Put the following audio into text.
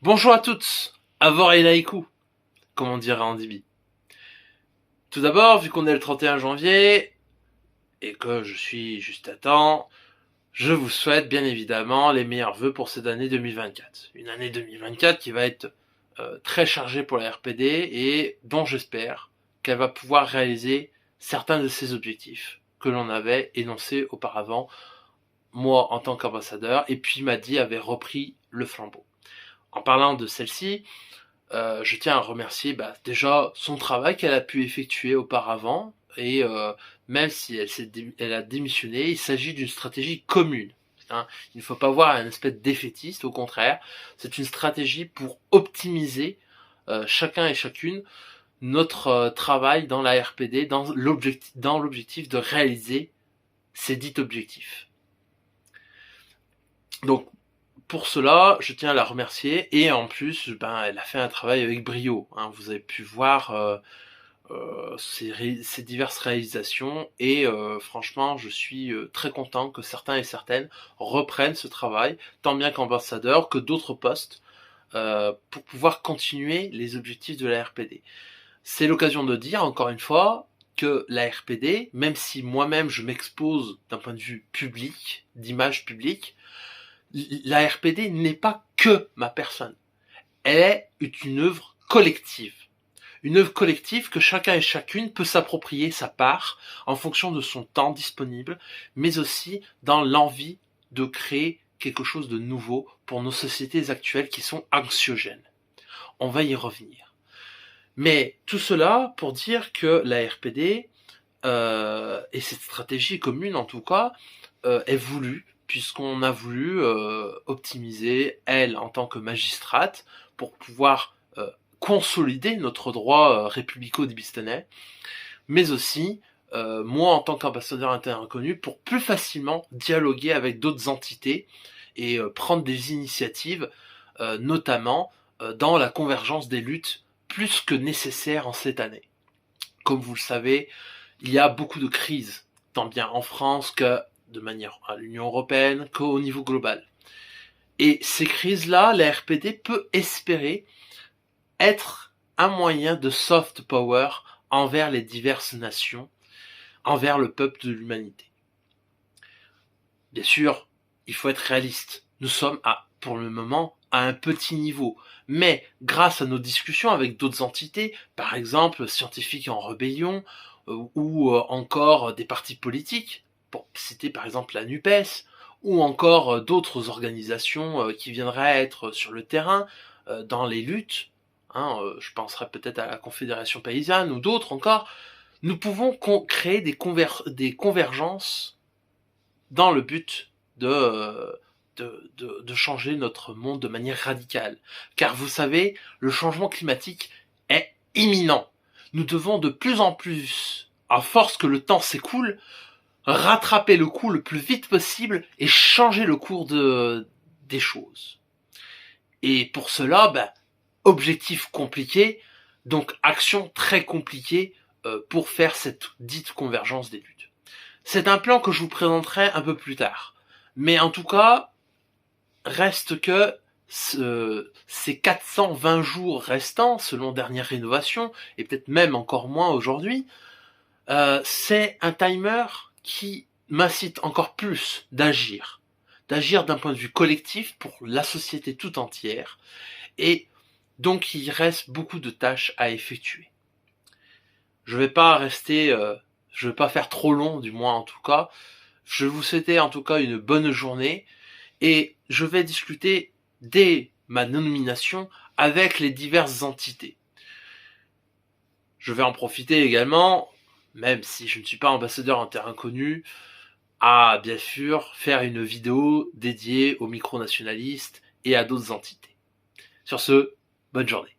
Bonjour à toutes, Avor et Laiku, comme on dirait en Dibi. Tout d'abord, vu qu'on est le 31 janvier, et que je suis juste à temps, je vous souhaite bien évidemment les meilleurs vœux pour cette année 2024. Une année 2024 qui va être très chargée pour la RPD et dont j'espère qu'elle va pouvoir réaliser certains de ses objectifs que l'on avait énoncés auparavant, moi en tant qu'ambassadeur, et puis Madi avait repris le flambeau. En parlant de celle-ci, je tiens à remercier déjà son travail qu'elle a pu effectuer auparavant et même si elle a démissionné, il s'agit d'une stratégie commune. Hein. Il ne faut pas voir un aspect défaitiste, au contraire, c'est une stratégie pour optimiser chacun et chacune notre travail dans la RPD, dans l'objectif de réaliser ces dits objectifs. Donc pour cela, je tiens à la remercier et en plus, elle a fait un travail avec brio. Hein. Vous avez pu voir ses diverses réalisations et franchement, je suis très content que certains et certaines reprennent ce travail, tant bien qu'ambassadeur que d'autres postes, pour pouvoir continuer les objectifs de la RPD. C'est l'occasion de dire, encore une fois, que la RPD, même si moi-même je m'expose d'un point de vue public, d'image publique, la RPD n'est pas que ma personne. Elle est une œuvre collective. Une œuvre collective que chacun et chacune peut s'approprier sa part en fonction de son temps disponible, mais aussi dans l'envie de créer quelque chose de nouveau pour nos sociétés actuelles qui sont anxiogènes. On va y revenir. Mais tout cela pour dire que la RPD, et cette stratégie commune en tout cas, est voulue puisqu'on a voulu optimiser, elle, en tant que magistrate, pour pouvoir consolider notre droit républico-dibistanais, mais aussi, moi, en tant qu'ambassadeur interreconnu, pour plus facilement dialoguer avec d'autres entités et prendre des initiatives, notamment dans la convergence des luttes plus que nécessaire en cette année. Comme vous le savez, il y a beaucoup de crises, tant bien en France que de manière à l'Union européenne qu'au niveau global. Et ces crises-là, la RPD peut espérer être un moyen de soft power envers les diverses nations, envers le peuple de l'humanité. Bien sûr, il faut être réaliste. Nous sommes pour le moment, à un petit niveau. Mais grâce à nos discussions avec d'autres entités, par exemple Scientifiques en rébellion, ou encore des partis politiques, pour citer par exemple la NUPES, ou encore d'autres organisations qui viendraient être sur le terrain, dans les luttes, je penserais peut-être à la Confédération Paysanne ou d'autres encore, nous pouvons créer des convergences dans le but de changer notre monde de manière radicale. Car vous savez, le changement climatique est imminent. Nous devons de plus en plus, à force que le temps s'écoule, rattraper le coup le plus vite possible et changer le cours des choses. Et pour cela, objectif compliqué, donc action très compliquée pour faire cette dite convergence des luttes. C'est un plan que je vous présenterai un peu plus tard. Mais en tout cas, reste que ces 420 jours restants, selon dernière rénovation, et peut-être même encore moins aujourd'hui, c'est un timer qui m'incite encore plus d'agir d'un point de vue collectif pour la société tout entière, et donc il reste beaucoup de tâches à effectuer. Je vais pas faire trop long, du moins en tout cas. Je vais vous souhaiter en tout cas une bonne journée et je vais discuter dès ma nomination avec les diverses entités. Je vais en profiter également, même si je ne suis pas ambassadeur en terrain connu, à bien sûr faire une vidéo dédiée aux micronationalistes et à d'autres entités. Sur ce, bonne journée.